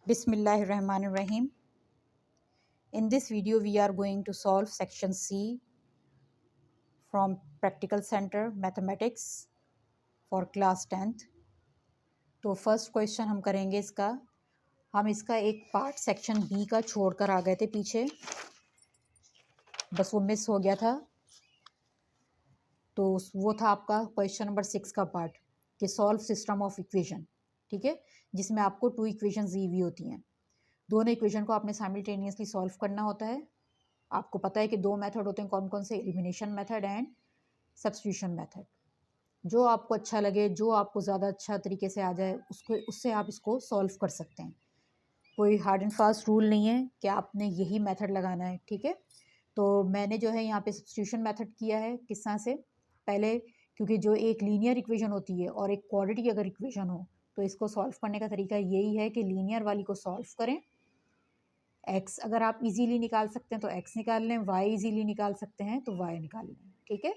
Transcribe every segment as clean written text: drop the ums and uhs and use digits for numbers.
Bismillahirrahmanirrahim. In this video, we are going to solve section C from Practical Center Mathematics for class 10th. तो first question हम करेंगे हम इसका एक part section B का छोड़कर आ गए थे पीछे, बस वो मिस हो गया था। तो वो था आपका क्वेश्चन नंबर 6 का पार्ट कि सॉल्व सिस्टम ऑफ इक्वेशन, ठीक है, जिसमें आपको 2 इक्वेशन दी हुई होती हैं। दोनों इक्वेशन को आपने साइमल्टेनियसली सॉल्व करना होता है। आपको पता है कि 2 मेथड होते हैं, कौन कौन से, elimination method and substitution method. जो आपको अच्छा लगे, जो आपको ज़्यादा अच्छा तरीके से आ जाए, उससे आप इसको सॉल्व कर सकते हैं। कोई हार्ड एंड फास्ट रूल नहीं है कि आपने यही मेथड लगाना है, ठीक है। तो मैंने जो है यहाँ पे सब्स्टिट्यूशन मेथड किया है। किस तरह से, पहले क्योंकि जो एक लीनियर इक्वेशन होती है और एक क्वाड्रेटिक अगर इक्वेशन हो तो इसको सॉल्व करने का तरीका यही है कि लीनियर वाली को सॉल्व करें। एक्स अगर आप इजीली निकाल सकते हैं तो एक्स निकाल लें, वाई इजीली निकाल सकते हैं तो वाई निकाल लें, ठीक है।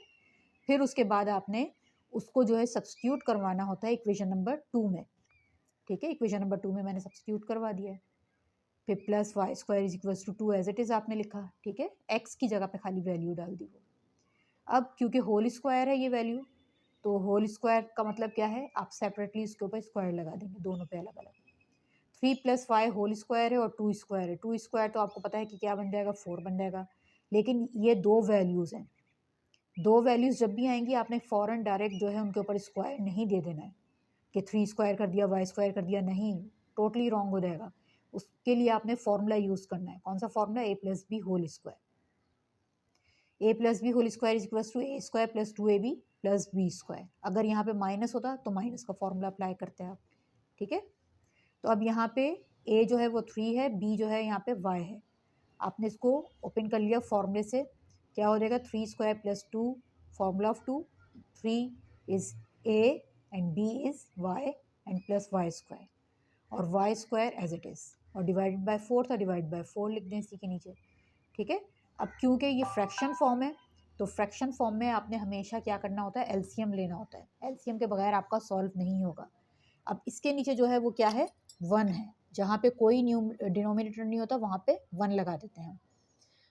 फिर उसके बाद आपने उसको जो है सब्स्टिट्यूट करवाना होता है इक्वेशन नंबर 2 में, ठीक है। इक्वेशन नंबर 2 में मैंने सब्स्टिट्यूट करवा दिया है। फिर plus y square is equals to 2 as it is आपने लिखा, ठीक है। एक्स की जगह पे खाली वैल्यू डाल दी वो। अब क्योंकि होल स्क्वायर है ये वैल्यू, तो होल स्क्वायर का मतलब क्या है, आप सेपरेटली इसके ऊपर स्क्वायर लगा देंगे, दोनों पे अलग अलग। 3 + 5 होल स्क्वायर है और 2 स्क्वायर है। 2 स्क्वायर तो आपको पता है कि क्या बन जाएगा, 4 बन जाएगा। लेकिन ये 2 वैल्यूज़ हैं, 2 वैल्यूज़ जब भी आएंगी आपने फ़ौरन डायरेक्ट जो है उनके ऊपर स्क्वायर नहीं दे देना है कि 3 स्क्वायर कर दिया, वाई स्क्वायर कर दिया, नहीं, टोटली रॉन्ग हो जाएगा। उसके लिए आपने फॉर्मूला यूज़ करना है। कौन सा formula, a + b whole square. a + b whole square is equals to a square + 2ab + b square. अगर यहाँ पे माइनस होता तो माइनस का फॉर्मूला अप्लाई करते हैं आप, ठीक है। तो अब यहाँ पे a जो है वो 3 है, b जो है यहाँ पे y है। आपने इसको ओपन कर लिया फॉर्मूले से, क्या हो जाएगा, 3 square + 2, formula of 2, 3 is a and b is y and plus y square, और y square as it is, और डिवाइडेड बाय 4 था, डिवाइड बाय 4 लिख दें इसी के नीचे, ठीक है। अब क्योंकि ये फ्रैक्शन फॉर्म है तो फ्रैक्शन फॉर्म में आपने हमेशा क्या करना होता है, एलसीएम लेना होता है। एलसीएम के बगैर आपका सॉल्व नहीं होगा। अब इसके नीचे जो है वो क्या है, 1 है। जहाँ पे कोई डिनोमिनेटर नहीं होता वहाँ पे 1 लगा देते हैं।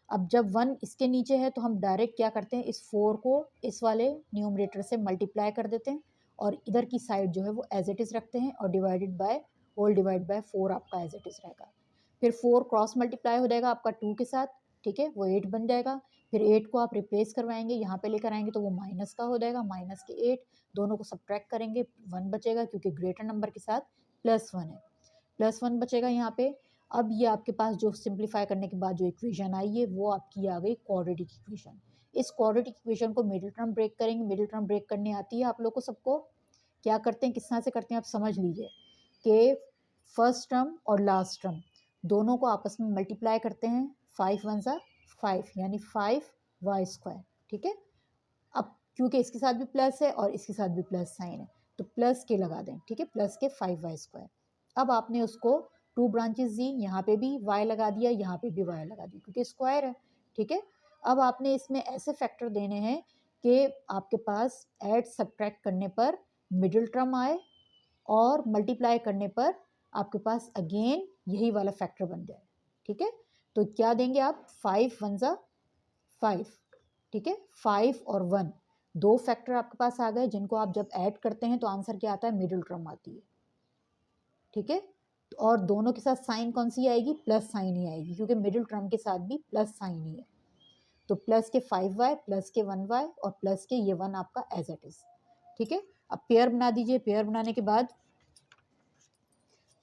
अब जब 1 इसके नीचे है तो हम डायरेक्ट क्या करते हैं, इस 4 को इस वाले न्यूमरेटर से मल्टीप्लाई कर देते हैं और इधर की साइड जो है वो एज इट इज़ रखते हैं, और divided by whole divide by 4 आपका एज इट इज़ रहेगा। फिर 4 क्रॉस मल्टीप्लाई हो जाएगा आपका 2 के साथ, ठीक है, वो 8 बन जाएगा। फिर 8 को आप रिप्लेस करवाएंगे, यहाँ पे लेकर आएंगे तो वो माइनस का हो जाएगा, माइनस के 8, दोनों को सब्ट्रैक्ट करेंगे, 1 बचेगा क्योंकि ग्रेटर नंबर के साथ +1 है, +1 बचेगा यहाँ पे। अब ये आपके पास जो सिंप्लीफाई करने के बाद जो इक्वेशन आई है वो आपकी आ गई क्वाड्रेटिक इक्वेशन। इस क्वाड्रेटिक इक्वेशन को मिडिल टर्म ब्रेक करेंगे। मिडिल टर्म ब्रेक करने आती है आप लोग को सबको। क्या करते हैं, किस तरह से करते हैं आप समझ लीजिए कि फर्स्ट टर्म और लास्ट टर्म दोनों को आपस में मल्टीप्लाई करते हैं, 5 × 1 = 5 यानी 5y स्क्वायर, ठीक है। अब क्योंकि इसके साथ भी प्लस है और इसके साथ भी प्लस साइन है तो प्लस के लगा दें, ठीक है, प्लस के 5y स्क्वायर। अब आपने उसको 2 ब्रांचेस दी, यहाँ पे भी y लगा दिया, यहाँ पे भी y लगा दिया क्योंकि स्क्वायर है, ठीक है। अब आपने इसमें ऐसे फैक्टर देने हैं कि आपके पास ऐड सब्ट्रैक्ट करने पर मिडिल टर्म आए और मल्टीप्लाई करने पर आपके पास अगेन यही वाला फैक्टर बन जाए, ठीक है। तो क्या देंगे आप, 5 × 1 = 5, ठीक है। 5 और 1 दो फैक्टर आपके पास आ गए जिनको आप जब ऐड करते हैं तो आंसर क्या आता है, मिडिल टर्म आती है, ठीक है। और दोनों के साथ साइन कौन सी आएगी, प्लस साइन ही आएगी क्योंकि मिडिल टर्म के साथ भी प्लस साइन ही है। तो प्लस के 5y प्लस के 1y और प्लस के ये 1 आपका एज इट इज, ठीक है। अब पेयर बना दीजिए। पेयर बनाने के बाद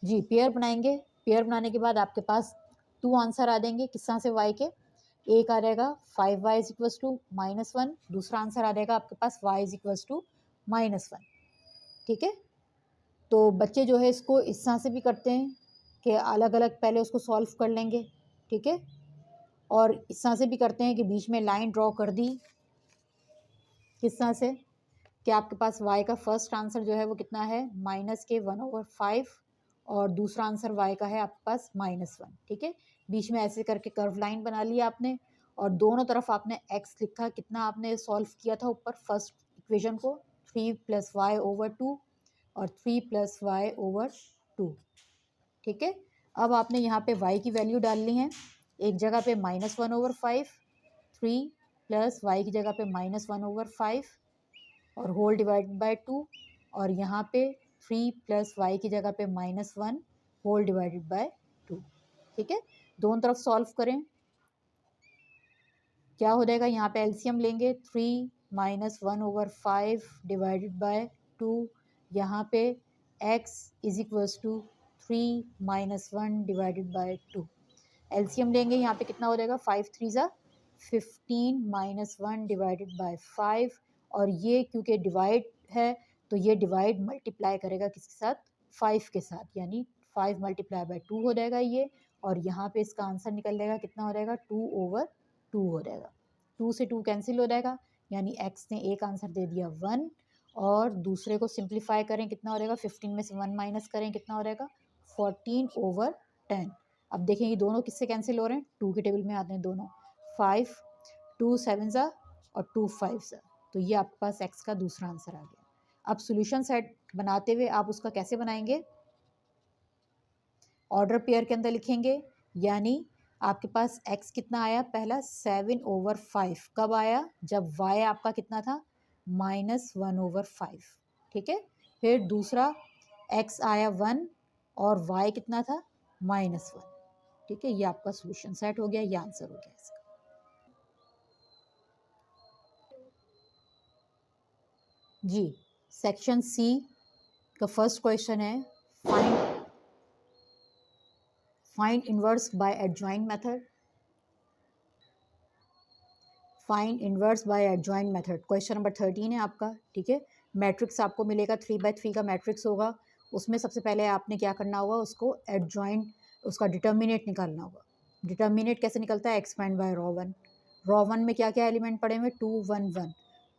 जी पेयर बनाएंगे, पेयर बनाने के बाद आपके पास 2 आंसर आ जाएंगे। किस तरह से, y के एक आ जाएगा 5y = -1, दूसरा आंसर आ जाएगा आपके पास y = -1, ठीक है। तो बच्चे जो है इसको इस तरह से भी करते हैं कि अलग अलग पहले उसको सॉल्व कर लेंगे, ठीक है, और इस तरह से भी करते हैं कि बीच में लाइन ड्रॉ कर दी। किस तरह से कि आपके पास y का फर्स्ट आंसर जो है वो कितना है, -1/5, और दूसरा आंसर y का है आपके पास -1, ठीक है। बीच में ऐसे करके कर्व लाइन बना लिया आपने और दोनों तरफ आपने x लिखा। कितना आपने सॉल्व किया था ऊपर फर्स्ट इक्वेशन को, 3 + y/2 और 3 + y/2, ठीक है। अब आपने यहाँ पे y की वैल्यू डालनी है, एक जगह पे -1/5, 3 प्लस y की जगह पे -1/5 और होल डिवाइडेड बाय 2, और यहाँ पे 3 प्लस y की जगह पे -1 होल डिवाइडेड बाय 2। ठीक है, दोनों तरफ सॉल्व करें, क्या हो जाएगा, यहाँ पे एलसीएम लेंगे, 3 -1/5 डिवाइडेड बाय 2, यहाँ पे x is equals to 3 -1 divided by 2। LCM लेंगे, यहाँ पे कितना हो जाएगा, 5 3 ज़ा 15 -1 डिवाइडेड बाय 5, और ये क्योंकि डिवाइड है तो ये डिवाइड मल्टीप्लाई करेगा किसके साथ, 5 के साथ, यानी 5 मल्टीप्लाई बाय 2 हो जाएगा ये, और यहाँ पे इसका आंसर निकल जाएगा, कितना हो जाएगा, 2/2 हो जाएगा। 2 से 2 कैंसिल हो जाएगा, यानी x ने एक आंसर दे दिया 1, और दूसरे को सिंप्लीफाई करें, कितना हो जाएगा, 15 में से 1 माइनस करें, कितना हो जाएगा, 14/10। अब देखें ये दोनों किससे कैंसिल हो रहे हैं, 2 के टेबल में आते हैं दोनों, 5 2 7 ज़ा और 2 5 ज़ा, तो ये आपके पास x का दूसरा आंसर आ गया। अब सॉल्यूशन सेट बनाते हुए आप उसका कैसे बनाएंगे, ऑर्डर पेयर के अंदर लिखेंगे, यानी आपके पास x कितना आया, पहला 7/5, कब आया, जब y आपका कितना था, -1/5। ठीक है, फिर दूसरा x आया 1 और y कितना था, -1। ठीक है, ये आपका सॉल्यूशन सेट हो गया, ये आंसर हो गया इसका। जी, सेक्शन सी का फर्स्ट क्वेश्चन है, find inverse by adjoint method. Find inverse by adjoint method, question number 13 है आपका। ठीक है, मैट्रिक्स आपको मिलेगा 3/3 का मैट्रिक्स होगा, उसमें सबसे पहले आपने क्या करना होगा, उसको एडजॉइंट, उसका डिटर्मिनेट निकालना होगा। डिटर्मिनेट कैसे निकलता है, expand by row one. Row one में क्या क्या एलिमेंट पड़े हुए, 2 1 1,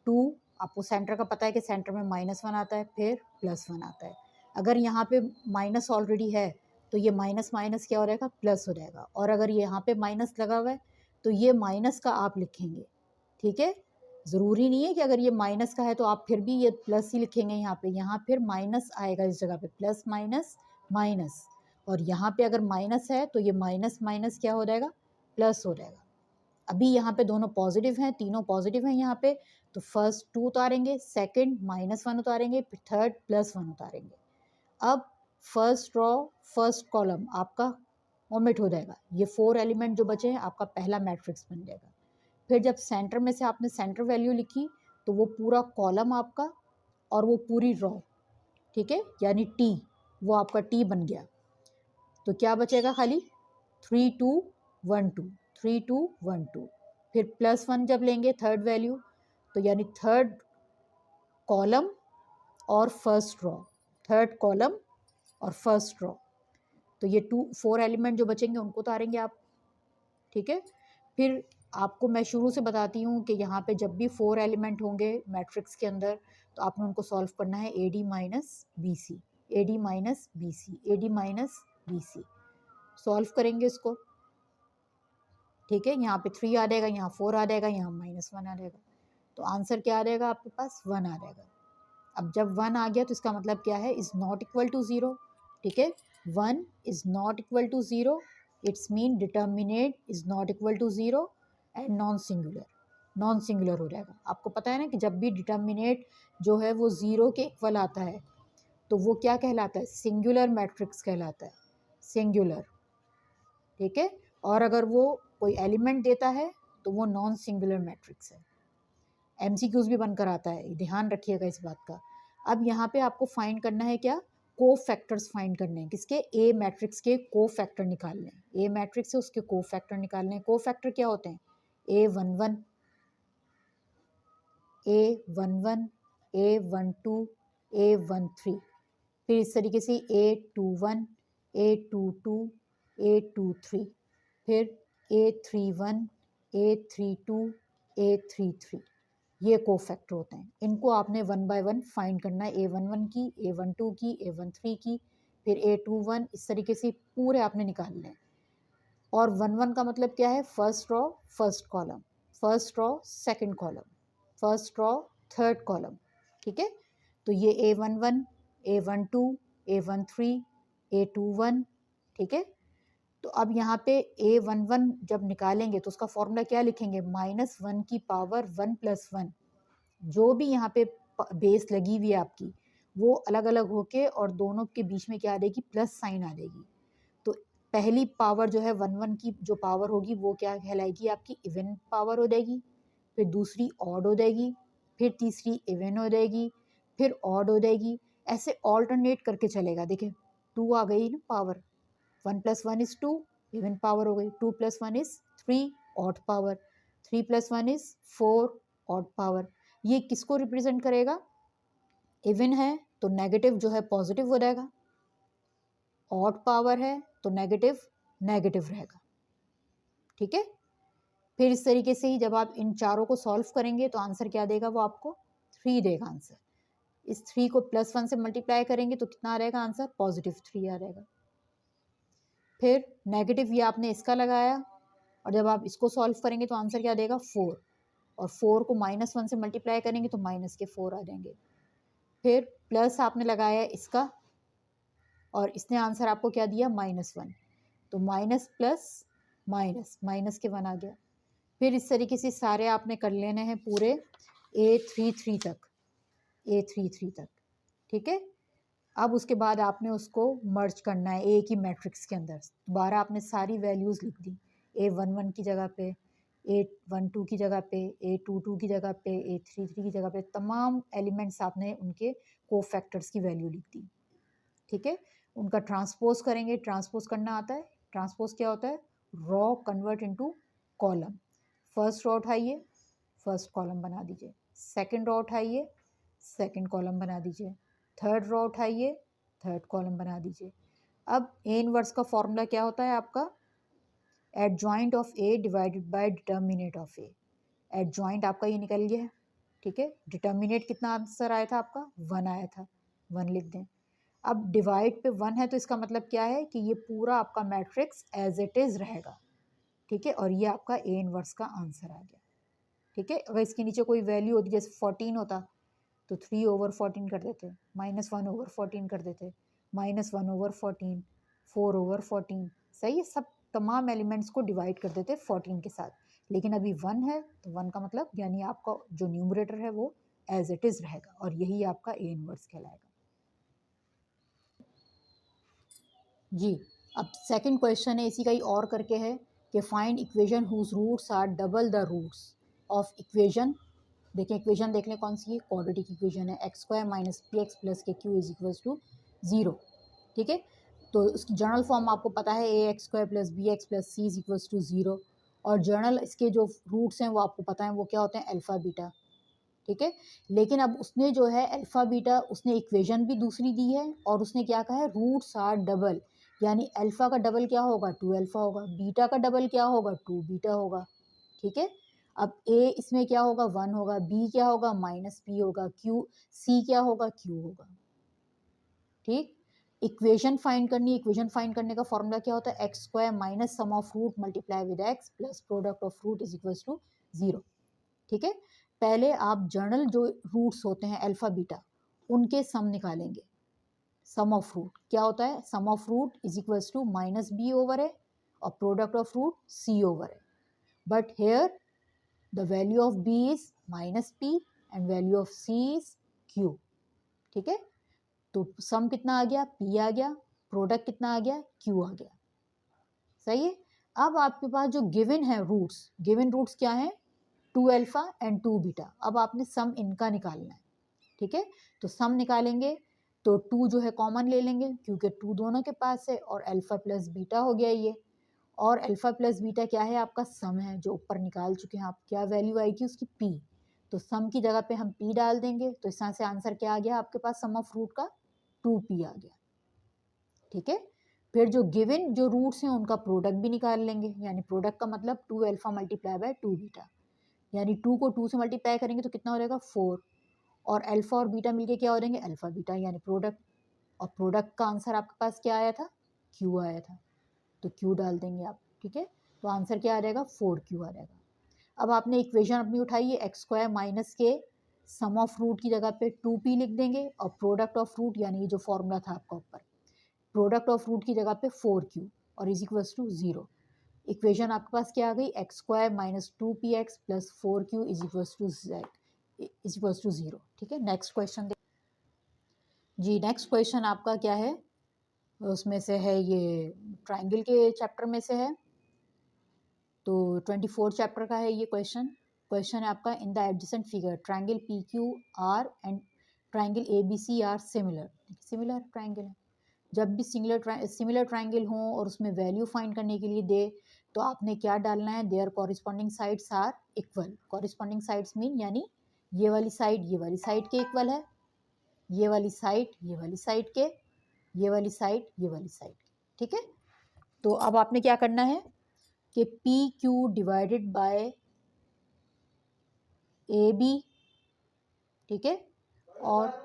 2 आपको सेंटर का पता है कि सेंटर में -1 आता है, फिर +1 आता है। अगर यहाँ पे माइनस ऑलरेडी है तो ये माइनस माइनस क्या हो जाएगा, प्लस हो जाएगा, और अगर यहाँ पे माइनस लगा हुआ है तो ये माइनस का आप लिखेंगे। ठीक है, ज़रूरी नहीं है कि अगर ये माइनस का है तो आप फिर भी ये प्लस ही लिखेंगे, यहाँ फिर माइनस आएगा इस जगह पे, प्लस माइनस माइनस, और यहाँ पे अगर माइनस है तो ये माइनस माइनस क्या हो जाएगा, प्लस हो जाएगा। अभी यहाँ पे दोनों पॉजिटिव हैं, तीनों पॉजिटिव हैं यहाँ पे, तो फर्स्ट 2 उतारेंगे, सेकंड -1 उतारेंगे, फिर थर्ड +1 उतारेंगे। अब फर्स्ट रॉ फर्स्ट कॉलम आपका ओमिट हो जाएगा, ये 4 एलिमेंट जो बचे हैं आपका पहला मैट्रिक्स बन जाएगा। फिर जब सेंटर में से आपने सेंटर वैल्यू लिखी तो वो पूरा कॉलम आपका और वो पूरी रॉ, ठीक है, यानी टी, वो आपका टी बन गया। तो क्या बचेगा, खाली 3 2 1 2, 3 2 1 2, फिर +1 जब लेंगे थर्ड वैल्यू, तो यानी थर्ड कॉलम और फर्स्ट रॉ, थर्ड कॉलम और फर्स्ट रॉ, तो ये 4 एलिमेंट जो बचेंगे उनको उतारेंगे आप। ठीक है, फिर आपको मैं शुरू से बताती हूँ कि यहाँ पे जब भी 4 एलिमेंट होंगे मैट्रिक्स के अंदर तो आपने उनको सॉल्व करना है AD - BC, AD - BC, AD - BC, solve करेंगे इसको। ठीक है, यहाँ पे 3 आ जाएगा, यहाँ 4 आ जाएगा, यहाँ -1 आ जाएगा, तो आंसर क्या आ जाएगा आपके पास, 1 आ जाएगा। अब जब 1 आ गया तो इसका मतलब क्या है, इज़ नॉट इक्वल टू 0। ठीक है, 1 is not equal to 0, it's mean determinant is not equal to 0 and non singular, non singular हो जाएगा। आपको पता है ना कि जब भी डिटर्मिनेट जो है वो 0 के इक्वल आता है तो वो क्या कहलाता है, सिंगुलर मैट्रिक्स कहलाता है, सिंगुलर। ठीक है, और अगर वो कोई एलिमेंट देता है तो वो नॉन सिंगुलर मैट्रिक्स है। MCQs भी बनकर आता है, ध्यान रखिएगा इस बात का। अब यहाँ पे आपको फाइंड करना है क्या, को फैक्टर्स फाइंड करने हैं, किसके, ए मैट्रिक्स के को फैक्टर निकालने हैं, ए मैट्रिक्स से उसके को फैक्टर निकालने हैं। को फैक्टर क्या होते हैं, A11, A11, A12, A13, फिर इस तरीके से A21, A22, A23, फिर A31, A32, A33, ये को फैक्टर होते हैं। इनको आपने 1 बाय 1 फाइंड करना है, A11 की, A12 की, A13 की, फिर A21, इस तरीके से पूरे आपने निकालने हैं। और 1 1 का मतलब क्या है, first raw first column, first raw second column, first raw third column. ठीक है, तो ये A11, A12, A13, A21, ठीक है, तो अब यहाँ पे a11 जब निकालेंगे तो उसका फॉर्मूला क्या लिखेंगे, -1 की पावर 1 + 1। जो भी यहाँ पे बेस लगी हुई है आपकी वो अलग अलग होके और दोनों के बीच में क्या आ जाएगी, प्लस साइन आ जाएगी। तो पहली पावर जो है 1 की जो पावर होगी वो क्या कहलाएगी, आपकी इवन पावर हो जाएगी। फिर दूसरी ऑड हो जाएगी, फिर तीसरी इवन हो जाएगी, फिर ऑड हो जाएगी। ऐसे ऑल्टरनेट करके चलेगा। देखिए 2 आ गई ना पावर, 1 + 1 इज 2, इवन पावर हो गई। 2 + 1 is 3, odd power. 3 + 1 is 4, odd power. ये किसको रिप्रेजेंट करेगा, इवन है तो नेगेटिव जो है पॉजिटिव हो जाएगा, ऑड पावर है तो नेगेटिव नेगेटिव रहेगा। ठीक है। फिर इस तरीके से ही जब आप इन चारों को सॉल्व करेंगे तो आंसर क्या देगा, वो आपको 3 देगा आंसर। इस 3 को +1 से मल्टीप्लाई करेंगे तो कितना आ रहेगा आंसर, +3 आ रहेगा। फिर नेगेटिव ये आपने इसका लगाया और जब आप इसको सॉल्व करेंगे तो आंसर क्या देगा, 4। और 4 को -1 से मल्टीप्लाई करेंगे तो -4 आ जाएंगे। फिर प्लस आपने लगाया इसका और इसने आंसर आपको क्या दिया, -1। तो माइनस प्लस माइनस, माइनस के 1 आ गया। फिर इस तरीके से सारे आपने कर लेने हैं पूरे A33 तक, A33 तक। ठीक है। अब उसके बाद आपने उसको मर्ज करना है ए की मैट्रिक्स के अंदर। दोबारा आपने सारी वैल्यूज़ लिख दी, A11 की जगह पे, A12 की जगह पे, A22 की जगह पे, A33 की जगह पे, तमाम एलिमेंट्स आपने उनके कोफैक्टर्स की वैल्यू लिख दी। ठीक है। उनका ट्रांसपोज करेंगे, ट्रांसपोज करना आता है। ट्रांसपोज क्या होता है, raw convert into column. First raw उठाइए, फर्स्ट कॉलम बना दीजिए। सेकंड रॉ उठाइए, सेकंड कॉलम बना दीजिए। थर्ड रॉ उठाइए, थर्ड कॉलम बना दीजिए। अब ए इनवर्स का फॉर्मूला क्या होता है आपका, adjoint of A divided by determinate of A. Adjoint आपका ये निकल गया है। ठीक है। डिटर्मिनेट कितना आंसर आया था आपका, 1 आया था, 1 लिख दें। अब डिवाइड पे 1 है तो इसका मतलब क्या है कि ये पूरा आपका मैट्रिक्स एज इट इज़ रहेगा। ठीक है। और ये आपका ए इनवर्स का आंसर आ गया। ठीक है। अगर इसके नीचे कोई वैल्यू होती, जैसे 14 होता तो 3/14 कर देते, -1/14 कर देते, -1/14, 4/14। सही है। सब तमाम एलिमेंट्स को डिवाइड कर देते 14 के साथ। लेकिन अभी 1 है तो 1 का मतलब यानी आपका जो न्यूमरेटर है वो एज इट इज़ रहेगा और यही आपका ए इनवर्स कहलाएगा। जी। अब सेकंड क्वेश्चन है, इसी का ही और करके है कि find equation whose roots are double the roots of equation. देखें इक्वेशन देख लें कौन सी है, क्वाड्रेटिक इक्वेशन है, x² - px + kq = 0। ठीक है। तो उसकी जर्नल फॉर्म आपको पता है, ax² + bx + c = 0। और जर्नल इसके जो रूट्स हैं वो आपको पता है, वो क्या होते हैं, अल्फ़ा बीटा। ठीक है। लेकिन अब उसने जो है अल्फ़ा बीटा, उसने इक्वेशन भी दूसरी दी है और उसने क्या कहा है, रूट्स आर डबल, यानी अल्फ़ा का डबल क्या होगा, 2 अल्फ़ा होगा, बीटा का डबल क्या होगा, 2 बीटा होगा। ठीक है। अब ए इसमें क्या होगा, 1 होगा, बी क्या होगा, -p होगा, क्यू सी क्या होगा, क्यू होगा। ठीक। इक्वेशन फाइंड करनी है। इक्वेशन फाइंड करने का फॉर्मूला क्या होता है, x² - sum of root multiply with x plus product of root = 0। ठीक है। पहले आप जर्नल जो रूट्स होते हैं अल्फा बीटा, उनके सम निकालेंगे। सम ऑफ रूट क्या होता है, सम ऑफ रूट = -b/a और product of root c/a। But here the value of b is -p and value of c is q। ठीक है। तो सम कितना आ गया, p आ गया, प्रोडक्ट कितना आ गया, q आ गया। सही है। अब आपके पास जो गिवन है रूट्स, गिवन रूट्स क्या है, 2 अल्फा एंड 2 बीटा। अब आपने सम इनका निकालना है। ठीक है। तो सम निकालेंगे तो 2 जो है कॉमन ले लेंगे क्योंकि 2 दोनों के पास है और अल्फा प्लस बीटा हो गया ये। और अल्फा प्लस बीटा क्या है, आपका सम है जो ऊपर निकाल चुके हैं आप। क्या वैल्यू आएगी उसकी, p। तो सम की जगह पे हम p डाल देंगे तो इस तरह से आंसर क्या आ गया आपके पास, सम ऑफ रूट का 2p आ गया। ठीक है। फिर जो गिवन जो रूट्स हैं उनका प्रोडक्ट भी निकाल लेंगे, यानी प्रोडक्ट का मतलब 2 अल्फा मल्टीप्लाई बाय 2 बीटा, यानी 2 को 2 से मल्टीप्लाई करेंगे तो कितना हो जाएगा, 4। और अल्फा और बीटा मिलके क्या हो जाएंगे, अल्फा बीटा, यानी प्रोडक्ट। और प्रोडक्ट का आंसर आपके पास क्या आया था, क्यू आया था, तो क्यू डाल देंगे आप। ठीक है। तो आंसर क्या आ जाएगा, 4q आ जाएगा। अब आपने इक्वेशन अपनी उठाई है, x² - k, some of root की जगह पे 2p लिख देंगे और प्रोडक्ट ऑफ रूट यानी जो फॉर्मूला था आपका ऊपर, प्रोडक्ट ऑफ रूट की जगह पे 4q। और इज इक्वल्स टू 0। इक्वेशन आपके पास क्या आ गई, x square minus 2px plus 4q is equals to z is equals to 0। ठीक है, नेक्स्ट क्वेश्चन जी। नेक्स्ट क्वेश्चन आपका क्या है, उसमें से है ये ट्राइंगल के चैप्टर में से है, तो 24 चैप्टर का है ये क्वेश्चन। क्वेश्चन है आपका, in the adjacent figure triangle P Q R and triangle A B C are similar. Similar triangle है, जब भी सिमिलर ट्राइंगल हो और उसमें वैल्यू फाइंड करने के लिए दे तो आपने क्या डालना है, their corresponding sides are equal. Corresponding sides mean यानी ये वाली साइड के इक्वल है, ये वाली साइड साइड के, ये वाली साइड साइड के। ठीक है, तो अब आपने क्या करना है कि P Q divided by A B, ठीक है, और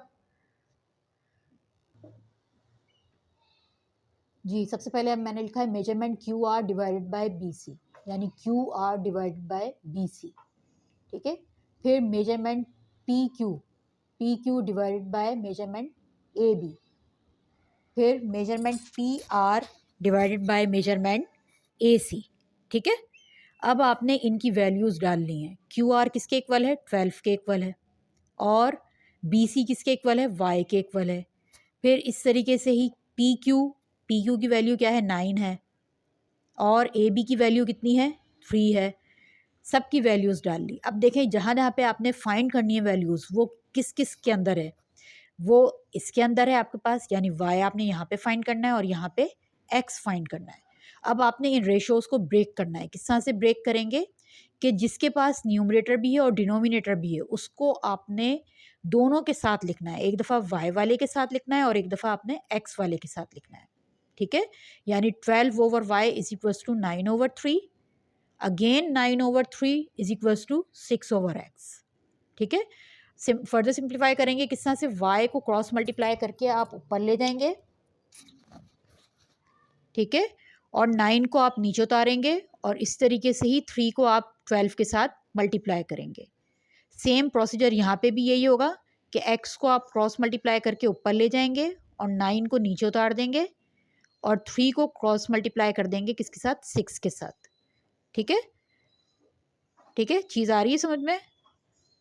जी सबसे पहले अब मैंने लिखा है measurement Q R divided by B C, यानी Q R divided by B C. ठीक है, फिर measurement P Q divided by measurement A B, फिर measurement P R divided by measurement A C. ठीक है, अब आपने इनकी वैल्यूज़ डालनी है। क्यू आर किसके इक्वल है, 12 के इक्वल है, और बी सी किसके इक्वल है, वाई के इक्वल है। फिर इस तरीके से ही पी क्यू की वैल्यू क्या है, 9 है, और ए बी की वैल्यू कितनी है, 3 है। सबकी वैल्यूज़ डाल ली। अब देखें जहाँ जहाँ पे आपने फाइंड करनी है वैल्यूज़, वो किस किस के अंदर है, वो इसके अंदर है आपके पास, यानी वाई आपने यहाँ पे फाइंड करना है और यहाँ पे एक्स फाइंड करना है। अब आपने इन रेशोज़ को ब्रेक करना है। किस तरह से ब्रेक करेंगे कि जिसके पास न्यूमरेटर भी है और डिनोमिनेटर भी है उसको आपने दोनों के साथ लिखना है। एक दफ़ा वाई वाले के साथ लिखना है और एक दफ़ा आपने एक्स वाले के साथ लिखना है। ठीक है, यानी 12 over Y is equals to 9 over 3, again 9 over 3 is equals to 6 over X. ठीक है, फर्दर सिंप्लीफाई करेंगे किस तरह से, y को क्रॉस मल्टीप्लाई करके आप ऊपर ले जाएंगे, ठीक है, और 9 को आप नीचे उतारेंगे और इस तरीके से ही 3 को आप 12 के साथ मल्टीप्लाई करेंगे। सेम प्रोसीजर यहाँ पे भी यही होगा कि x को आप क्रॉस मल्टीप्लाई करके ऊपर ले जाएंगे और 9 को नीचे उतार देंगे और 3 को क्रॉस मल्टीप्लाई कर देंगे किसके साथ, 6 के साथ। ठीक है, ठीक है, चीज़ आ रही है समझ में,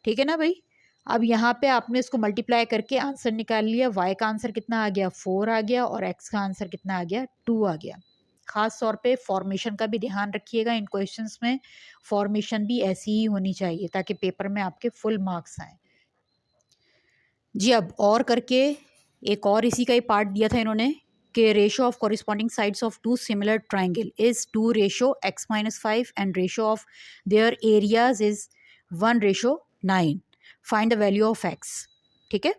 ठीक है ना भाई। अब यहाँ पे आपने इसको मल्टीप्लाई करके आंसर निकाल लिया। y का आंसर कितना आ गया, 4 आ गया, और x का आंसर कितना आ गया, 2 आ गया। ख़ास तौर पे फॉर्मेशन का भी ध्यान रखिएगा, इन क्वेश्चंस में फॉर्मेशन भी ऐसी ही होनी चाहिए ताकि पेपर में आपके फुल मार्क्स आए। जी अब और करके एक और इसी का ही पार्ट दिया था इन्होंने कि ratio of corresponding sides of two similar triangle is 2:x-5 and ratio of their areas is 1:9। Find the value of x। ठीक है,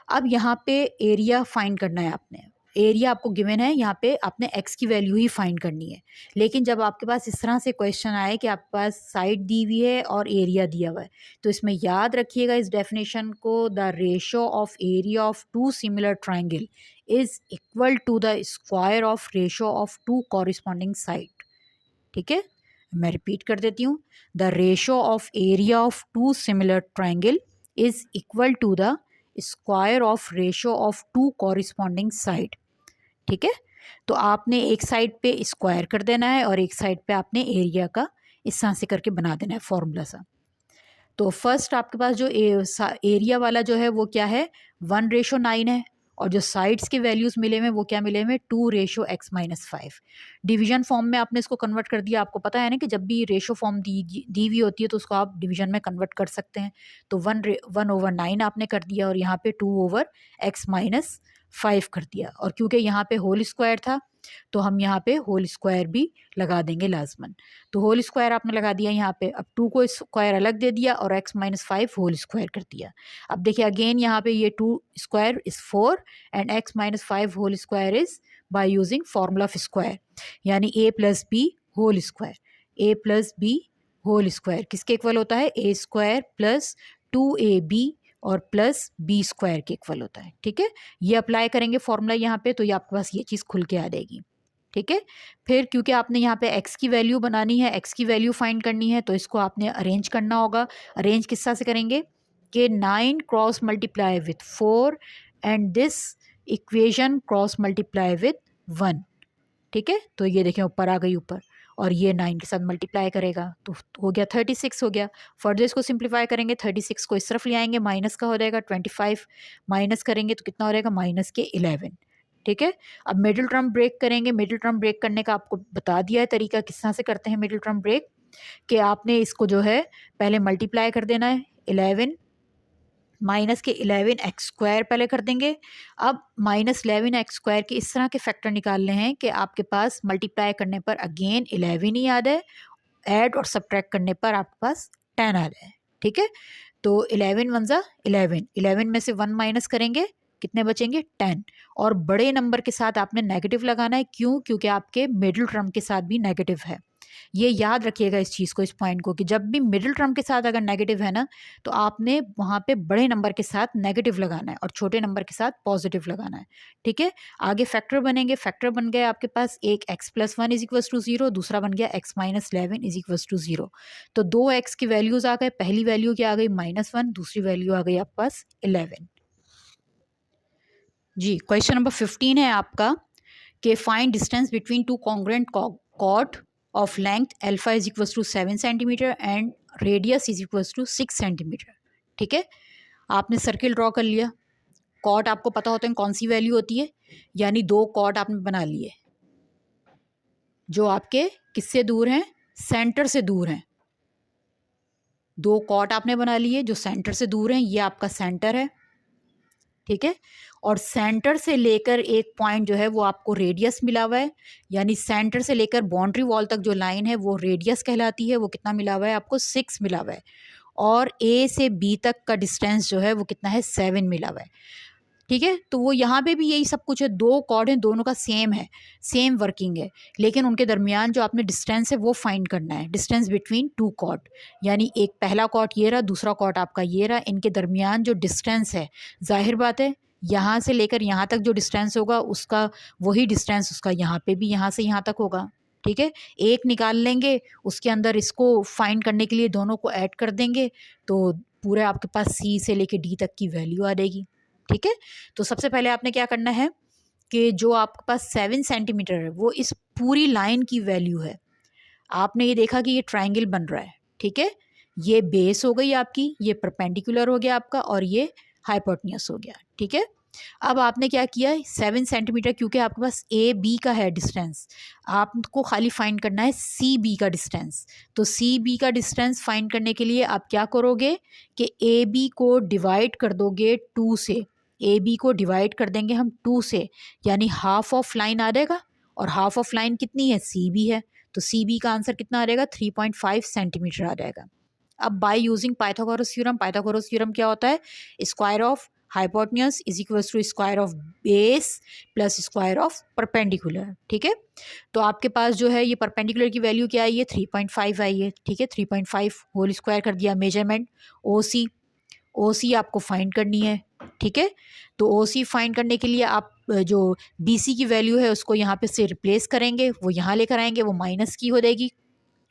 अब यहाँ पे एरिया फाइंड करना है आपने। एरिया आपको गिवन है, यहाँ पे आपने x की वैल्यू ही फाइंड करनी है। लेकिन जब आपके पास इस तरह से क्वेश्चन आए कि आपके पास साइड दी हुई है और एरिया दिया हुआ है, तो इसमें याद रखिएगा इस डेफिनेशन को, the ratio of area of two similar triangle is equal to the square of ratio of two corresponding side. ठीक है, मैं रिपीट कर देती हूँ, the ratio of area of two similar triangle is equal to the square of ratio of two corresponding side. ठीक है, तो आपने एक साइड पे स्क्वायर कर देना है और एक साइड पे आपने एरिया का इस तरह से करके बना देना है फॉर्मूला सा। तो फर्स्ट आपके पास जो एरिया वाला जो है वो क्या है, 1:9 है, और जो साइड्स के वैल्यूज़ मिले हुए वो क्या मिले हुए, 2:x-5। डिवीजन फॉर्म में आपने इसको कन्वर्ट कर दिया। आपको पता है ना कि जब भी रेशो फॉर्म दी हुई होती है तो उसको आप डिवीजन में कन्वर्ट कर सकते हैं। तो 1/9 आपने कर दिया और यहाँ पे 2/x-5 कर दिया, और क्योंकि यहाँ पे होल स्क्वायर था तो हम यहाँ पे होल स्क्वायर भी लगा देंगे लाजमन। तो होल स्क्वायर आपने लगा दिया यहाँ पे। अब 2 को स्क्वायर अलग दे दिया और x-5 होल स्क्वायर कर दिया। अब देखिए अगेन यहाँ पे ये 2 square is 4 and x-5 whole square is by using formula of square, यानी a+b whole square. a+b whole square किसके इक्वल होता है, a² + 2ab और प्लस b² के इक्वल होता है। ठीक है, ये अप्लाई करेंगे फॉर्मूला यहाँ पे, तो ये आपके पास ये चीज़ खुल के आ जाएगी। ठीक है, फिर क्योंकि आपने यहाँ पे x की वैल्यू बनानी है, x की वैल्यू फाइंड करनी है, तो इसको आपने अरेंज करना होगा। अरेंज किस तरह से करेंगे कि 9 cross multiply with 4 and this equation cross multiply with 1। ठीक है, तो ये देखें ऊपर आ गई ऊपर, और ये 9 के साथ मल्टीप्लाई करेगा तो हो गया 36 हो गया। फर्दर इसको सिंप्लीफाई करेंगे, 36 को इस तरफ ले आएंगे, माइनस का हो जाएगा 25, माइनस करेंगे तो कितना हो जाएगा माइनस के 11। ठीक है, अब मिडिल टर्म ब्रेक करेंगे। मिडिल टर्म ब्रेक करने का आपको बता दिया है तरीका, किस तरह से करते हैं मिडिल टर्म ब्रेक, कि आपने इसको जो है पहले मल्टीप्लाई कर देना है, 11 माइनस के 11x² पहले कर देंगे। अब -11x² के इस तरह के फैक्टर निकालने हैं कि आपके पास मल्टीप्लाई करने पर अगेन 11 ही याद है, ऐड और सब्ट्रैक्ट करने पर आपके पास 10 आ जाए। ठीक है, तो 11 वन ज़ा 11, 11 में से 1 माइनस करेंगे, कितने बचेंगे 10। और बड़े नंबर के साथ आपने नेगेटिव लगाना है, क्यों, क्योंकि आपके मिडिल टर्म के साथ भी नेगेटिव है। ये याद रखिएगा इस चीज़ को, इस पॉइंट को, कि जब भी मिडिल टर्म के साथ अगर नेगेटिव है ना, तो आपने वहाँ पे बड़े नंबर के साथ नेगेटिव लगाना है और छोटे नंबर के साथ पॉजिटिव लगाना है। ठीक है, आगे फैक्टर बनेंगे। फैक्टर बन गया आपके पास, एक x+1 = 0, दूसरा बन गया x-11 = 0। तो 2x की वैल्यूज़ आ गए, पहली वैल्यू क्या आ गई -1, दूसरी वैल्यू आ गई आपके पास 11। जी, क्वेश्चन नंबर 15 है आपका कि find distance between two congruent chord of length alpha = 7 centimetre and radius = 6 centimetre. ठीक है, आपने सर्किल ड्रॉ कर लिया। कॉर्ड आपको पता होता है कौन सी वैल्यू होती है, यानी 2 कॉर्ड आपने बना लिए जो आपके किससे दूर हैं, सेंटर से दूर हैं। 2 कॉर्ड आपने बना लिए जो सेंटर से दूर हैं, ये आपका सेंटर है। ठीक है, और सेंटर से लेकर एक पॉइंट जो है वो आपको रेडियस मिला हुआ है, यानी सेंटर से लेकर बाउंड्री वॉल तक जो लाइन है वो रेडियस कहलाती है। वो कितना मिला हुआ है आपको 6 मिला हुआ है। और ए से बी तक का डिस्टेंस जो है वो कितना है 7 मिला हुआ है। ठीक है, तो वो यहाँ पे भी यही सब कुछ है, 2 कॉर्ड हैं, दोनों का सेम है, सेम वर्किंग है, लेकिन उनके दरमियान जो आपने डिस्टेंस है वो फाइंड करना है, डिस्टेंस बिटवीन 2 कॉर्ड। यानी एक पहला कॉर्ड ये रहा, दूसरा कॉर्ड आपका ये रहा, इनके दरमियान जो डिस्टेंस है, जाहिर बात है यहाँ से लेकर यहाँ तक जो डिस्टेंस होगा उसका वही डिस्टेंस उसका यहाँ पे भी यहाँ से यहाँ तक होगा। ठीक है, एक निकाल लेंगे, उसके अंदर इसको फाइंड करने के लिए दोनों को ऐड कर देंगे, तो पूरे आपके पास सी से लेकर डी तक की वैल्यू आ जाएगी। ठीक है, तो सबसे पहले आपने क्या करना है कि जो आपके पास 7 सेंटीमीटर है वो इस पूरी लाइन की वैल्यू है। आपने ये देखा कि ये ट्रायंगल बन रहा है। ठीक है, ये बेस हो गई आपकी, ये परपेंडिकुलर हो गया आपका, और ये हाइपोटेन्यूस हो गया। ठीक है, अब आपने क्या किया, 7 सेंटीमीटर, क्योंकि आपके पास ए बी का है डिस्टेंस, आपको खाली फाइंड करना है सी बी का डिस्टेंस। तो सी बी का डिस्टेंस फाइंड करने के लिए आप क्या करोगे कि ए बी को डिवाइड कर दोगे 2 से। ए बी को डिवाइड कर देंगे हम 2 से, यानी हाफ ऑफ लाइन आ जाएगा, और हाफ ऑफ लाइन कितनी है, सी बी है, तो सी बी का आंसर कितना आ जाएगा 3.5 सेंटीमीटर आ जाएगा। अब by using Pythagoras theorem, Pythagoras theorem क्या होता है, square of hypotenuse is equal to square of base plus square of perpendicular. ठीक है, तो आपके पास जो है ये परपेंडिकुलर की वैल्यू क्या आई है 3.5 आई है। ठीक है, 3.5 होल स्क्वायर कर दिया। मेजरमेंट ओ सी आपको फाइंड करनी है। ठीक है, तो ओ सी फाइंड करने के लिए आप जो बी सी की वैल्यू है उसको यहाँ पे से रिप्लेस करेंगे, वो यहाँ लेकर आएंगे, वो माइनस की हो जाएगी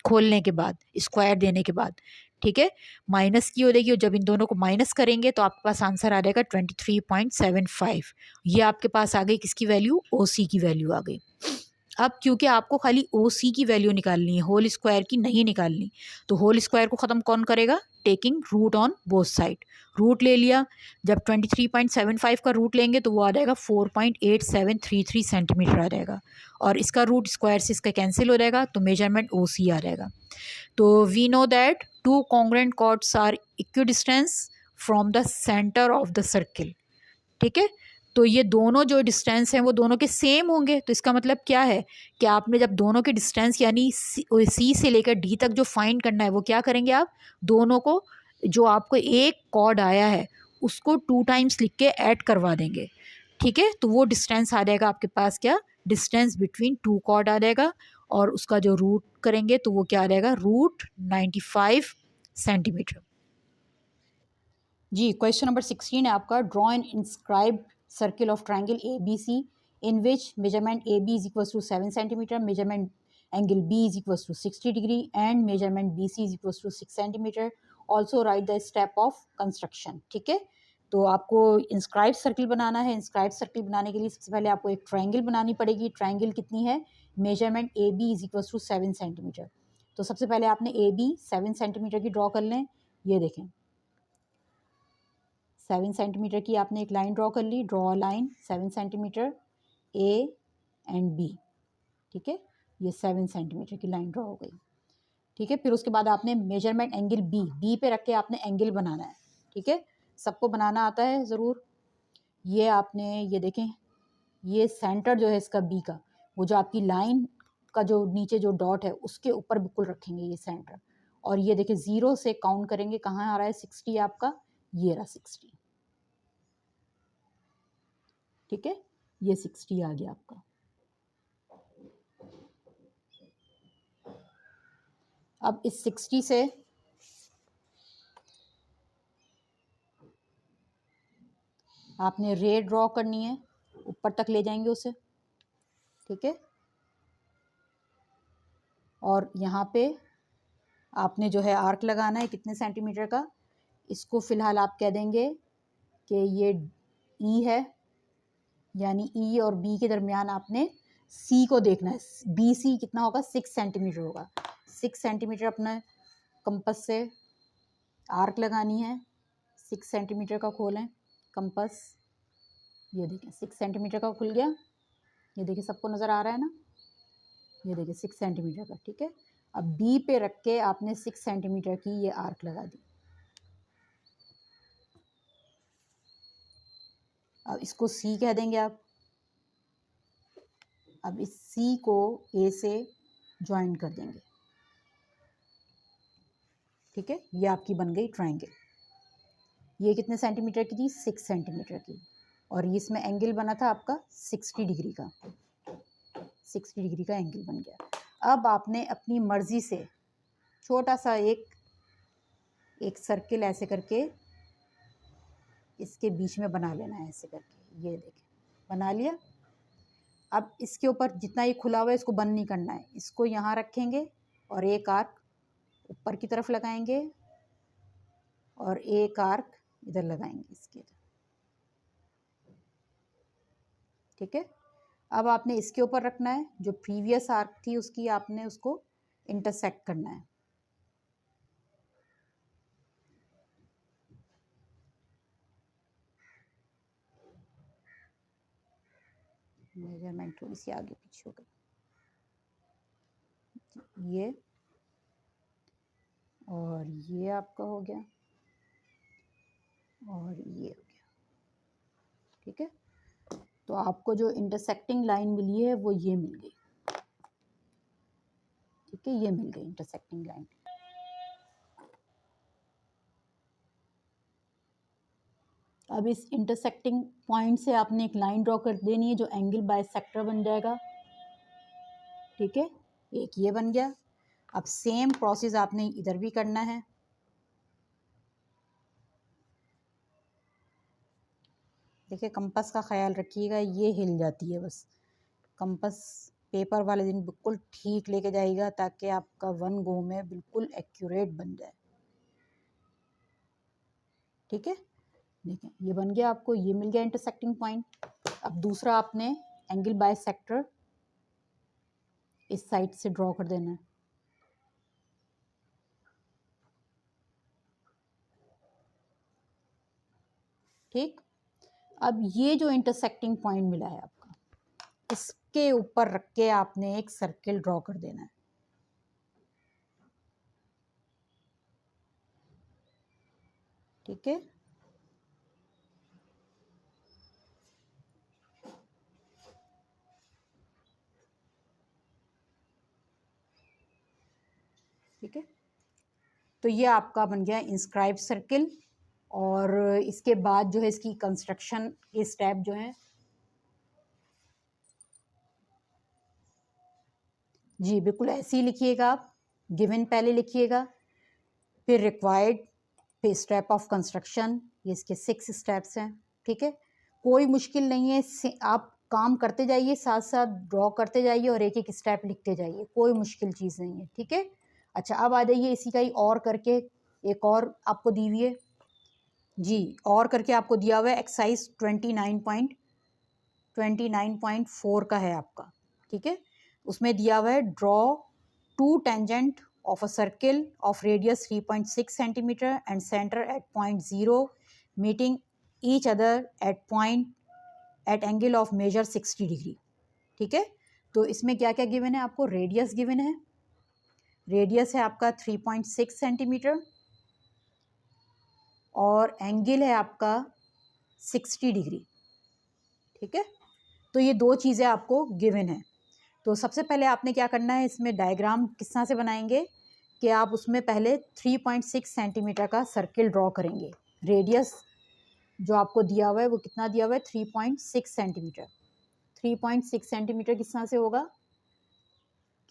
खोलने के बाद, स्क्वायर देने के बाद। ठीक है, माइनस की हो जाएगी, और जब इन दोनों को माइनस करेंगे तो आपके पास आंसर आ जाएगा 23.75। ये आपके पास आ गई किसकी वैल्यू, ओ सी की वैल्यू आ गई। अब क्योंकि आपको खाली ओ सी की वैल्यू निकालनी है, होल स्क्वायर की नहीं निकालनी, तो होल स्क्वायर को ख़त्म कौन करेगा, taking root on both side. Root ले लिया, जब 23.75 का रूट लेंगे तो वो आ जाएगा 4.8733 सेंटीमीटर आ जाएगा, और इसका रूट स्क्वायर से इसका कैंसिल हो जाएगा, तो मेजरमेंट ओ सी आ जाएगा। तो we know that 2 congruent chords are equidistance from the centre of the circle. ठीक है, तो ये दोनों जो डिस्टेंस हैं वो दोनों के सेम होंगे, तो इसका मतलब क्या है कि आपने जब दोनों के डिस्टेंस यानी सी से लेकर डी तक जो फाइंड करना है वो क्या करेंगे, आप दोनों को, जो आपको एक कॉर्ड आया है उसको 2 टाइम्स लिख के ऐड करवा देंगे। ठीक है, तो वो डिस्टेंस आ जाएगा आपके पास क्या, डिस्टेंस बिटवीन 2 कॉर्ड आ जाएगा, और उसका जो रूट करेंगे तो वो क्या आ जाएगा, रूट 95 सेंटीमीटर। जी, क्वेश्चन नंबर 16 है आपका, draw an inscribed circle of triangle A B C in which measurement A B is equal to 7 centimetre, measurement angle B is equal to 60 degree and measurement B C is equal to 6 centimetre. Also write the step of construction. ठीक है, तो आपको inscribe circle बनाना है। Inscribe circle बनाने के लिए सबसे पहले आपको एक ट्राइंगल बनानी पड़ेगी। ट्राइंगल कितनी है, measurement A B is equal to 7 centimetre. तो सबसे पहले आपने ए बी 7 सेंटीमीटर की ड्रॉ कर लें। ये देखें 7 सेंटीमीटर की आपने एक लाइन ड्रॉ कर ली। Draw line 7 centimetre A and B, ठीक है, ये 7 सेंटीमीटर की लाइन ड्रॉ हो गई, ठीक है। फिर उसके बाद आपने मेजरमेंट एंगल बी पे रख के आपने एंगल बनाना है, ठीक है, सबको बनाना आता है ज़रूर। ये आपने ये देखें, ये सेंटर जो है इसका बी का, वो जो आपकी लाइन का जो नीचे जो डॉट है उसके ऊपर बिल्कुल रखेंगे ये सेंटर। और ये देखें 0 से काउंट करेंगे, कहाँ आ रहा है 60 आपका, ये रहा 60, ठीक है, ये 60 आ गया आपका। अब इस 60 से आपने रे ड्रॉ करनी है, ऊपर तक ले जाएंगे उसे, ठीक है। और यहाँ पे आपने जो है आर्क लगाना है कितने सेंटीमीटर का, इसको फिलहाल आप कह देंगे कि ये ई है, यानी ई और बी के दरमियान आपने सी को देखना है। बी सी कितना होगा 6 सेंटीमीटर होगा। 6 सेंटीमीटर अपना कंपस से आर्क लगानी है। 6 सेंटीमीटर का खोलें कंपस, ये देखें 6 सेंटीमीटर का खुल गया, ये देखिए सबको नज़र आ रहा है ना, ये देखिए 6 सेंटीमीटर का, ठीक है। अब बी पे रख के आपने 6 सेंटीमीटर की ये आर्क लगा दी। अब इसको सी कह देंगे आप। अब इस सी को ए से ज्वाइन कर देंगे, ठीक है, ये आपकी बन गई ट्रायंगल। ये कितने सेंटीमीटर की थी 6 सेंटीमीटर की, और इसमें एंगल बना था आपका 60 डिग्री का, 60 डिग्री का एंगल बन गया। अब आपने अपनी मर्ज़ी से छोटा सा एक सर्किल ऐसे करके इसके बीच में बना लेना है, ऐसे करके, ये देखें बना लिया। अब इसके ऊपर जितना ये खुला हुआ है इसको बंद नहीं करना है, इसको यहाँ रखेंगे और एक आर्क ऊपर की तरफ लगाएंगे और एक आर्क इधर लगाएंगे इसके इधर, ठीक है। अब आपने इसके ऊपर रखना है, जो प्रीवियस आर्क थी उसकी आपने उसको इंटरसेक्ट करना है। मेजरमेंट थोड़ी सी आगे पीछे हो गई, ये और ये आपका हो गया और ये हो गया, ठीक है। तो आपको जो इंटरसेक्टिंग लाइन मिली है वो ये मिल गई, ठीक है, ये मिल गई इंटरसेक्टिंग लाइन। अब इस इंटरसेक्टिंग पॉइंट से आपने एक लाइन ड्रॉ कर देनी है जो एंगल बाइसेक्टर बन जाएगा, ठीक है, एक ये बन गया। अब सेम प्रोसेस आपने इधर भी करना है। देखिए कंपास का ख्याल रखिएगा, ये हिल जाती है बस, कंपास पेपर वाले दिन बिल्कुल ठीक लेके जाइएगा ताकि आपका वन गो में बिल्कुल एक्यूरेट बन जाए, ठीक है। देखें ये बन गया, आपको ये मिल गया इंटरसेक्टिंग पॉइंट। अब दूसरा आपने एंगल बाइसेक्टर इस साइड से ड्रॉ कर देना है, ठीक। अब ये जो इंटरसेक्टिंग पॉइंट मिला है आपका, इसके ऊपर रख के आपने एक सर्किल ड्रॉ कर देना है, ठीक है। ठीक है, तो ये आपका बन गया इंस्क्राइब सर्किल। और इसके बाद जो है इसकी कंस्ट्रक्शन के स्टेप जो हैं, जी बिल्कुल ऐसे ही लिखिएगा आप, गिवन पहले लिखिएगा, फिर रिक्वायर्ड, फिर स्टेप ऑफ कंस्ट्रक्शन, ये इसके 6 स्टेप्स हैं, ठीक है। कोई मुश्किल नहीं है, आप काम करते जाइए, साथ साथ ड्रॉ करते जाइए और एक एक स्टेप लिखते जाइए, कोई मुश्किल चीज़ नहीं है, ठीक है। अच्छा अब आ जाइए इसी का ही और करके, एक और आपको दी हुई है जी, और करके आपको दिया हुआ है एक्सरसाइज 29.4 का है आपका, ठीक है। उसमें दिया हुआ है draw two tangent of a circle of radius 3.6 centimetre and centre at point 0 meeting each other at angle of measure 60 degree. ठीक है, तो इसमें क्या क्या गिवन है आपको? रेडियस गिवन है, रेडियस है आपका 3.6 सेंटीमीटर और एंगल है आपका 60 डिग्री। ठीक है, तो ये दो चीज़ें आपको गिवन है। तो सबसे पहले आपने क्या करना है, इसमें डायग्राम किस तरह से बनाएंगे कि आप उसमें पहले 3.6 सेंटीमीटर का सर्किल ड्रॉ करेंगे। रेडियस जो आपको दिया हुआ है वो कितना दिया हुआ है? 3.6 सेंटीमीटर। 3.6 सेंटीमीटर किस तरह से होगा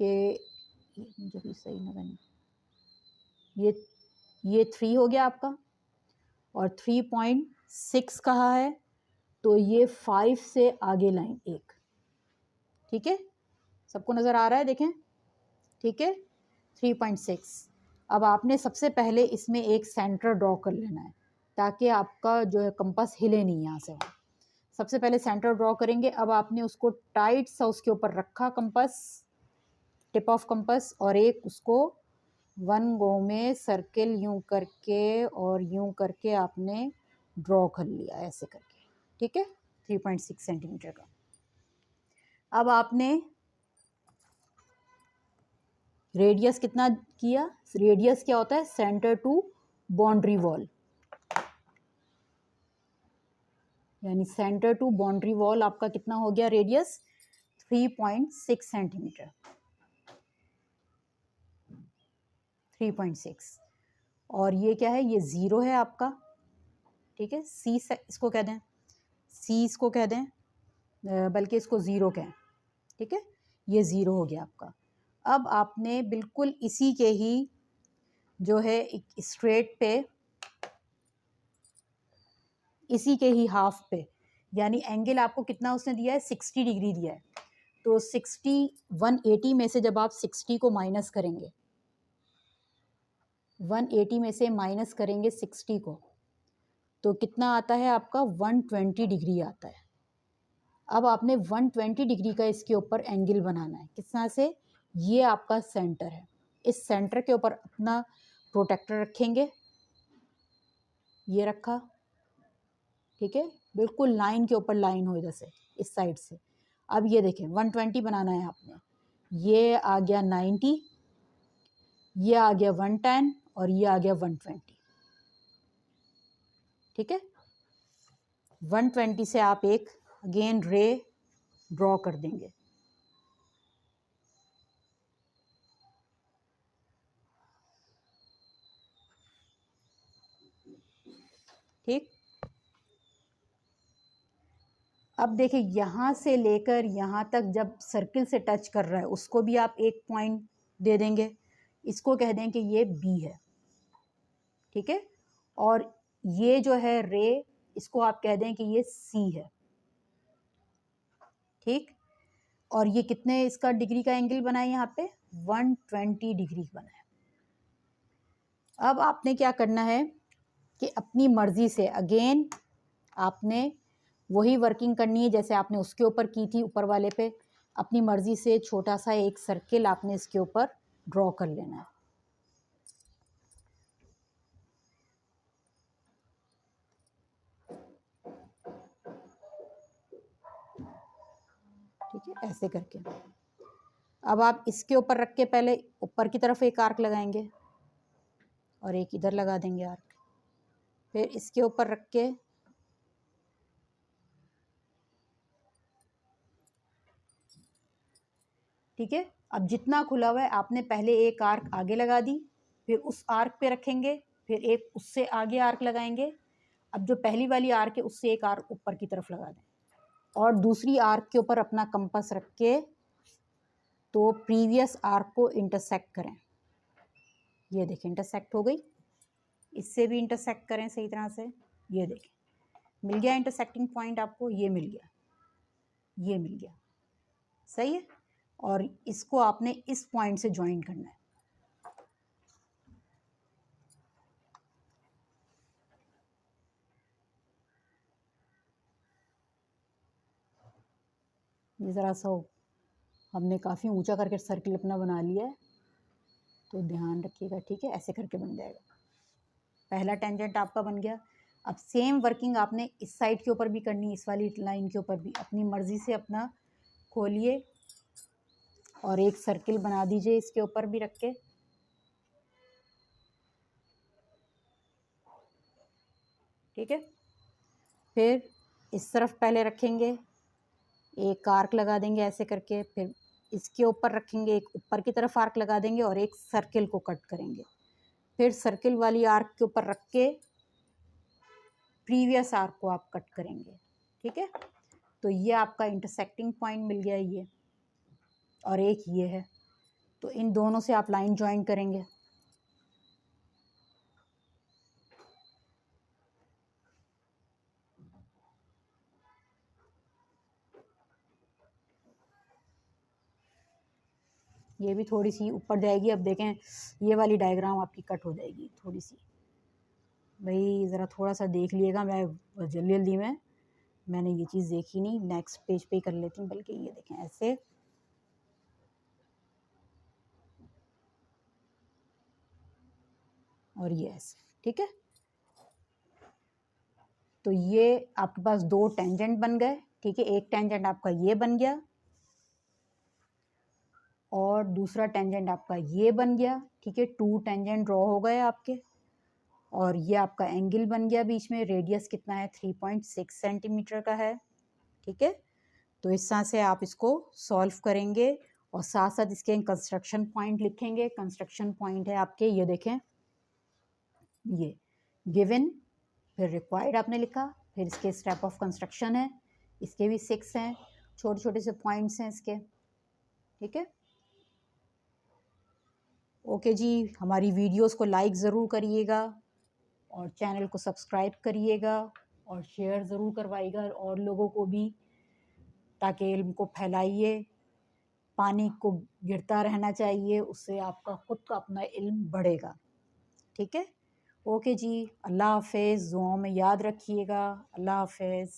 कि मुझे भी सही ना बने, ये 3 हो गया आपका और 3.6 कहा है तो ये 5 से आगे लाइन एक। ठीक है, सबको नज़र आ रहा है? देखें, ठीक है, 3.6। अब आपने सबसे पहले इसमें एक सेंटर ड्रॉ कर लेना है ताकि आपका जो है कंपास हिले नहीं यहाँ से। सबसे पहले सेंटर ड्रॉ करेंगे। अब आपने उसको टाइट सा उसके ऊपर रखा कंपास, टिप ऑफ कंपास, और एक उसको वन गो में सर्किल यूं करके और यूं करके आपने ड्रॉ कर लिया ऐसे करके। ठीक है, 3.6 सेंटीमीटर का। अब आपने रेडियस कितना किया? रेडियस क्या होता है? सेंटर टू बाउंड्री वॉल, यानी सेंटर टू बाउंड्री वॉल आपका कितना हो गया रेडियस? 3.6 सेंटीमीटर। 3.6। और ये क्या है? ये 0 है आपका। ठीक है, सी इसको कह दें, सी इसको कह दें, बल्कि इसको 0 कहें। ठीक है, ये 0 हो गया आपका। अब आपने बिल्कुल इसी के ही जो है स्ट्रेट पे, इसी के ही हाफ पे, यानी एंगल आपको कितना उसने दिया है? 60 डिग्री दिया है। तो 60 180 में से जब आप 60 को माइनस करेंगे, 180 में से माइनस करेंगे 60 को, तो कितना आता है आपका? 120 डिग्री आता है। अब आपने 120 डिग्री का इसके ऊपर एंगल बनाना है। किस तरह से? ये आपका सेंटर है, इस सेंटर के ऊपर अपना प्रोटेक्टर रखेंगे, ये रखा। ठीक है, बिल्कुल लाइन के ऊपर लाइन हो इधर से, इस साइड से। अब ये देखें, 120 बनाना है आपने। ये आ गया 90, ये आ गया 110 और ये आ गया 120। ठीक है, 120 से आप एक अगेन रे ड्रॉ कर देंगे। ठीक, अब देखिए यहाँ से लेकर यहाँ तक जब सर्किल से टच कर रहा है उसको भी आप एक पॉइंट दे देंगे, इसको कह दें कि ये बी है। ठीक है, और ये जो है रे, इसको आप कह दें कि ये सी है। ठीक, और ये कितने इसका डिग्री का एंगल बना है? यहाँ पे 120 डिग्री बना है। अब आपने क्या करना है कि अपनी मर्जी से अगेन आपने वही वर्किंग करनी है जैसे आपने उसके ऊपर की थी, ऊपर वाले पे। अपनी मर्जी से छोटा सा एक सर्किल आपने इसके ऊपर ड्रॉ कर लेना है। ठीक है, ऐसे करके अब आप इसके ऊपर रख के पहले ऊपर की तरफ एक आर्क लगाएंगे और एक इधर लगा देंगे आर्क, फिर इसके ऊपर रख के ठीक है। अब जितना खुला हुआ है आपने पहले एक आर्क आगे लगा दी, फिर उस आर्क पे रखेंगे, फिर एक उससे आगे आर्क लगाएंगे। अब जो पहली वाली आर्क है उससे एक आर्क ऊपर की तरफ लगा दें और दूसरी आर्क के ऊपर अपना कंपास रख के तो प्रीवियस आर्क को इंटरसेक्ट करें। ये देखें इंटरसेक्ट हो गई, इससे भी इंटरसेक्ट करें सही तरह से। ये देखें मिल गया इंटरसेक्टिंग पॉइंट आपको, ये मिल गया, ये मिल गया, सही है। और इसको आपने इस पॉइंट से ज्वाइन करना है। ये ज़रा सा हमने काफ़ी ऊंचा करके सर्किल अपना बना लिया है, तो ध्यान रखिएगा, ठीक है। ऐसे करके बन जाएगा। पहला टेंजेंट आपका बन गया। अब सेम वर्किंग आपने इस साइड के ऊपर भी करनी है, इस वाली लाइन के ऊपर भी। अपनी मर्जी से अपना खोलिए और एक सर्किल बना दीजिए इसके ऊपर भी रख के। ठीक है। फिर इस तरफ पहले रखेंगे, एक आर्क लगा देंगे ऐसे करके, फिर इसके ऊपर रखेंगे, एक ऊपर की तरफ आर्क लगा देंगे और एक सर्किल को कट करेंगे। फिर सर्किल वाली आर्क के ऊपर रख के प्रीवियस आर्क को आप कट करेंगे। ठीक है। तो ये आपका इंटरसेक्टिंग पॉइंट मिल गया ये, और एक ये है। तो इन दोनों से आप लाइन ज्वाइन करेंगे। ये भी थोड़ी सी ऊपर जाएगी। अब देखें, ये वाली डायग्राम आपकी कट हो जाएगी थोड़ी सी। भाई ज़रा थोड़ा सा देख लिएगा, मैं जल्दी जल्दी में मैंने ये चीज़ देखी नहीं। नेक्स्ट पेज पे ही कर लेती हूँ, बल्कि ये देखें ऐसे। और ये ऐसे। ठीक है। तो ये आपके पास दो टेंजेंट बन गए। ठीक है। एक टेंजेंट आपका ये बन गया और दूसरा टेंजेंट आपका ये बन गया। ठीक है। 2 टेंजेंट ड्रॉ हो गए आपके, और ये आपका एंगल बन गया बीच में। रेडियस कितना है? 3.6 सेंटीमीटर का है। ठीक है। तो इस तरह से आप इसको सॉल्व करेंगे और साथ साथ इसके कंस्ट्रक्शन पॉइंट लिखेंगे। कंस्ट्रक्शन पॉइंट है आपके, ये देखें, ये गिवन, फिर रिक्वायर्ड आपने लिखा, फिर इसके स्टेप ऑफ कंस्ट्रक्शन है, इसके भी 6 हैं, छोटे छोटे से पॉइंट्स हैं इसके। ठीक है। ओके जी, हमारी वीडियोस को लाइक ज़रूर करिएगा और चैनल को सब्सक्राइब करिएगा और शेयर ज़रूर करवाइएगा और लोगों को भी, ताकि इल्म को फैलाइए। पानी को गिरता रहना चाहिए, उससे आपका खुद का अपना इल्म बढ़ेगा। ठीक है। ओके जी, अल्लाह हाफ़िज़। दुआओं में याद रखिएगा। अल्लाह हाफ़िज़।